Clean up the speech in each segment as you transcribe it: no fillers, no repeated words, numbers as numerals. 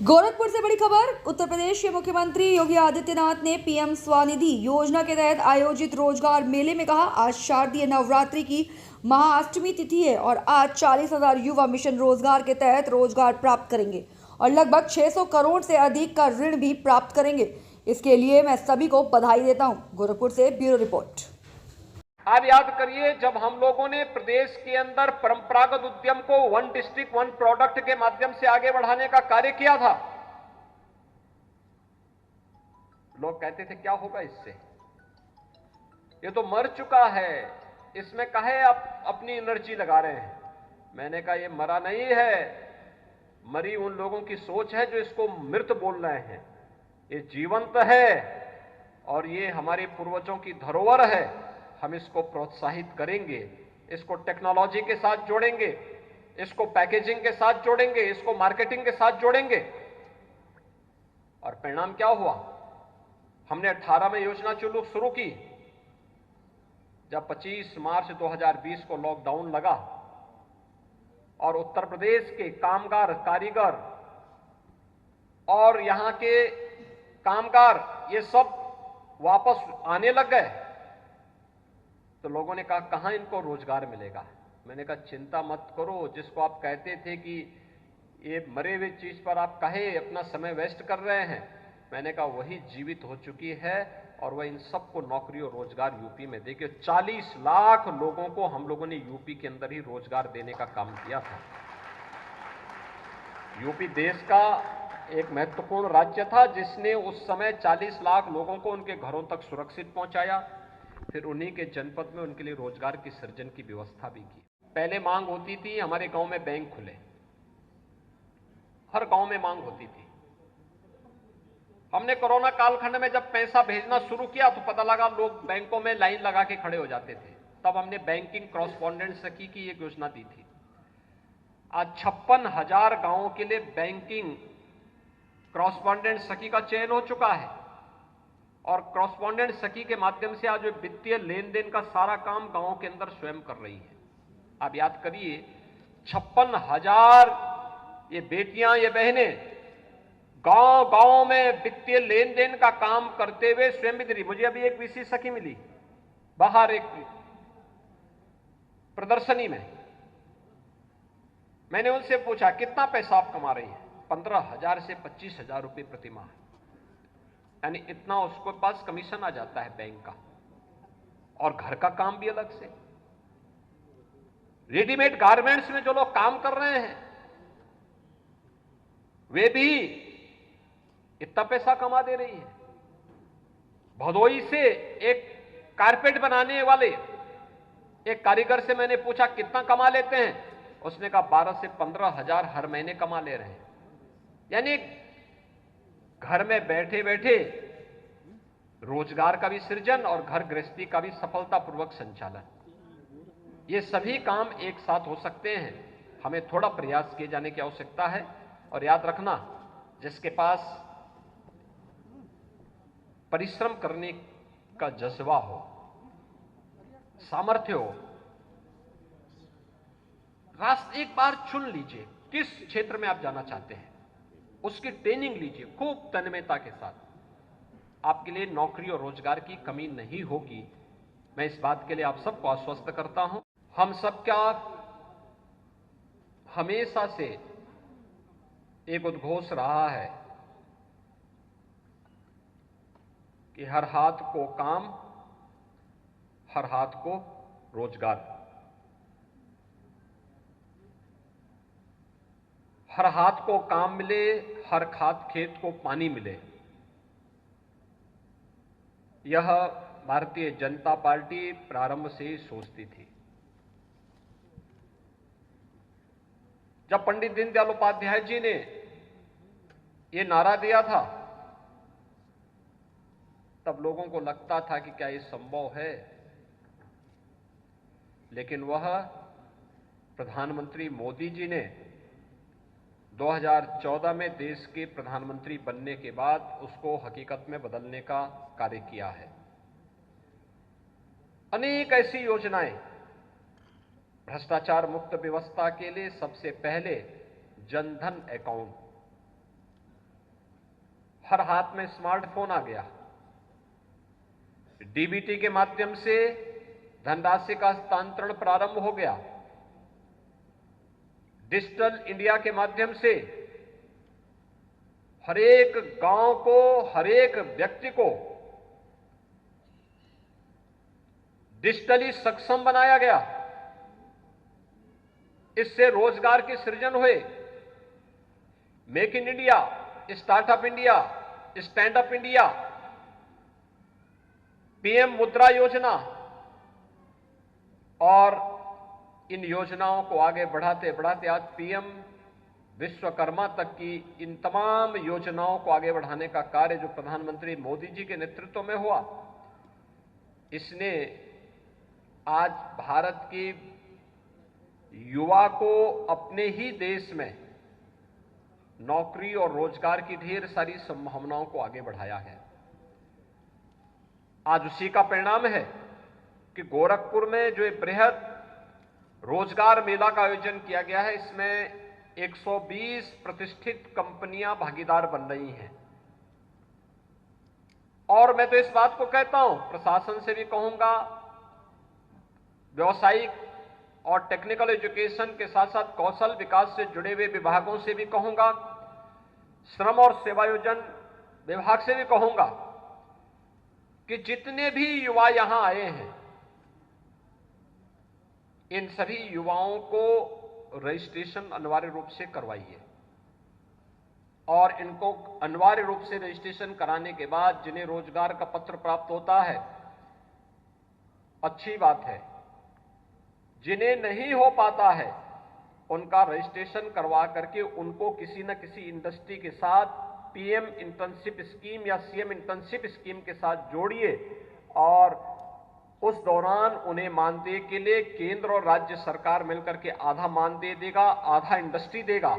गोरखपुर से बड़ी खबर। उत्तर प्रदेश के मुख्यमंत्री योगी आदित्यनाथ ने पीएम स्वनिधि योजना के तहत आयोजित रोजगार मेले में कहा, आज शारदीय नवरात्रि की महाअष्टमी तिथि है और आज 40,000 युवा मिशन रोजगार के तहत रोजगार प्राप्त करेंगे और लगभग 600 करोड़ से अधिक का ऋण भी प्राप्त करेंगे। इसके लिए मैं सभी को बधाई देता हूँ। गोरखपुर से ब्यूरो रिपोर्ट। आप याद करिए, जब हम लोगों ने प्रदेश के अंदर परंपरागत उद्यम को वन डिस्ट्रिक्ट वन प्रोडक्ट के माध्यम से आगे बढ़ाने का कार्य किया था, लोग कहते थे क्या होगा इससे, ये तो मर चुका है, इसमें काहे आप अपनी एनर्जी लगा रहे हैं। मैंने कहा ये मरा नहीं है, मरी उन लोगों की सोच है जो इसको मृत बोल रहे हैं। ये जीवंत है और ये हमारे पूर्वजों की धरोहर है। हम इसको प्रोत्साहित करेंगे, इसको टेक्नोलॉजी के साथ जोड़ेंगे, इसको पैकेजिंग के साथ जोड़ेंगे, इसको मार्केटिंग के साथ जोड़ेंगे। और परिणाम क्या हुआ, हमने 18 में योजना शुरू की। जब 25 मार्च 2020 को लॉकडाउन लगा और उत्तर प्रदेश के कामगार, कारीगर और यहां के कामगार ये सब वापस आने लग गए, तो लोगों ने कहा कहां इनको रोजगार मिलेगा। मैंने कहा चिंता मत करो, जिसको आप कहते थे कि ये मरे हुए चीज पर आप काहे अपना समय वेस्ट कर रहे हैं, मैंने कहा वही जीवित हो चुकी है और वह इन सबको नौकरी और रोजगार यूपी में देगी। 40 लाख लोगों को हम लोगों ने यूपी के अंदर ही रोजगार देने का काम किया था। यूपी देश का एक महत्वपूर्ण राज्य था जिसने उस समय 40 लाख लोगों को उनके घरों तक सुरक्षित पहुंचाया, फिर उन्हीं के जनपद में उनके लिए रोजगार की सृजन की व्यवस्था भी की। पहले मांग होती थी हमारे गांव में बैंक खुले, हर गांव में मांग होती थी। हमने कोरोना कालखंड में जब पैसा भेजना शुरू किया तो पता लगा लोग बैंकों में लाइन लगा के खड़े हो जाते थे, तब हमने बैंकिंग कॉरेस्पॉन्डेंट सखी की एक योजना दी थी। आज 56,000 गांवों के लिए बैंकिंग कॉरेस्पॉन्डेंट सखी का चयन हो चुका है और कॉरेस्पॉन्डेंट सखी के माध्यम से आज वित्तीय लेन देन का सारा काम गांवों के अंदर स्वयं कर रही है। आप याद करिए, 56,000 ये बेटियां, ये बहनें गांव गांव में वित्तीय लेन देन का काम करते हुए स्वयं भी दे रही। मुझे अभी एक विशेष सखी मिली बाहर एक प्रदर्शनी में, मैंने उनसे पूछा कितना पैसा आप कमा रही हैं, 15,000 से 25,000 रुपए प्रति माह, यानी इतना उसके पास कमीशन आ जाता है बैंक का, और घर का काम भी अलग से। रेडीमेड गारमेंट्स में जो लोग काम कर रहे हैं वे भी इतना पैसा कमा दे रही है। भदोई से एक कारपेट बनाने वाले एक कारीगर से मैंने पूछा कितना कमा लेते हैं, उसने कहा 12 से 15,000 हर महीने कमा ले रहे हैं। यानी घर में बैठे बैठे रोजगार का भी सृजन और घर गृहस्थी का भी सफलतापूर्वक संचालन, ये सभी काम एक साथ हो सकते हैं। हमें थोड़ा प्रयास किए जाने की आवश्यकता है। और याद रखना, जिसके पास परिश्रम करने का जज्बा हो, सामर्थ्य हो, रास्ता एक बार चुन लीजिए, किस क्षेत्र में आप जाना चाहते हैं, उसकी ट्रेनिंग लीजिए खूब तन्मयता के साथ, आपके लिए नौकरी और रोजगार की कमी नहीं होगी। मैं इस बात के लिए आप सबको आश्वस्त करता हूं। हम सबका हमेशा से एक उद्घोष रहा है कि हर हाथ को काम, हर हाथ को रोजगार, हर हाथ को काम मिले, हर खेत को पानी मिले। यह भारतीय जनता पार्टी प्रारंभ से ही सोचती थी। जब पंडित दीनदयाल उपाध्याय जी ने यह नारा दिया था, तब लोगों को लगता था कि क्या यह संभव है, लेकिन वह प्रधानमंत्री मोदी जी ने 2014 में देश के प्रधानमंत्री बनने के बाद उसको हकीकत में बदलने का कार्य किया है। अनेक ऐसी योजनाएं, भ्रष्टाचार मुक्त व्यवस्था के लिए सबसे पहले जनधन अकाउंट, हर हाथ में स्मार्टफोन आ गया। डीबीटी के माध्यम से धनराशि का हस्तांतरण प्रारंभ हो गया। डिजिटल इंडिया के माध्यम से हर एक गांव को, हर एक व्यक्ति को डिजिटली सक्षम बनाया गया। इससे रोजगार के सृजन हुए। Make in India, startup India, stand up India, PM मुद्रा योजना और इन योजनाओं को आगे बढ़ाते बढ़ाते आज पीएम विश्वकर्मा तक की इन तमाम योजनाओं को आगे बढ़ाने का कार्य जो प्रधानमंत्री मोदी जी के नेतृत्व में हुआ, इसने आज भारत की युवा को अपने ही देश में नौकरी और रोजगार की ढेर सारी संभावनाओं को आगे बढ़ाया है। आज उसी का परिणाम है कि गोरखपुर में जो एक बृहद रोजगार मेला का आयोजन किया गया है, इसमें 120 प्रतिष्ठित कंपनियां भागीदार बन रही हैं। और मैं तो इस बात को कहता हूं, प्रशासन से भी कहूंगा, व्यावसायिक और टेक्निकल एजुकेशन के साथ साथ कौशल विकास से जुड़े हुए विभागों से भी कहूंगा, श्रम और सेवायोजन विभाग से भी कहूंगा कि जितने भी युवा यहां आए हैं, इन सभी युवाओं को रजिस्ट्रेशन अनिवार्य रूप से करवाइए और इनको अनिवार्य रूप से रजिस्ट्रेशन कराने के बाद जिन्हें रोजगार का पत्र प्राप्त होता है, अच्छी बात है। जिन्हें नहीं हो पाता है, उनका रजिस्ट्रेशन करवा करके उनको किसी न किसी इंडस्ट्री के साथ पीएम इंटर्नशिप स्कीम या सीएम इंटर्नशिप स्कीम के साथ जोड़िए और उस दौरान उन्हें मानदेय के लिए केंद्र और राज्य सरकार मिलकर के आधा मानदेय देगा, आधा इंडस्ट्री देगा।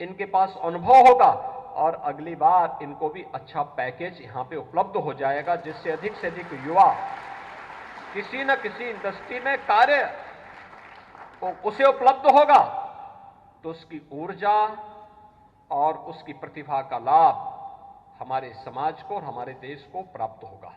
इनके पास अनुभव होगा और अगली बार इनको भी अच्छा पैकेज यहां पे उपलब्ध हो जाएगा, जिससे अधिक से अधिक युवा किसी न किसी इंडस्ट्री में कार्य उसे उपलब्ध होगा तो उसकी ऊर्जा और उसकी प्रतिभा का लाभ हमारे समाज को और हमारे देश को प्राप्त होगा।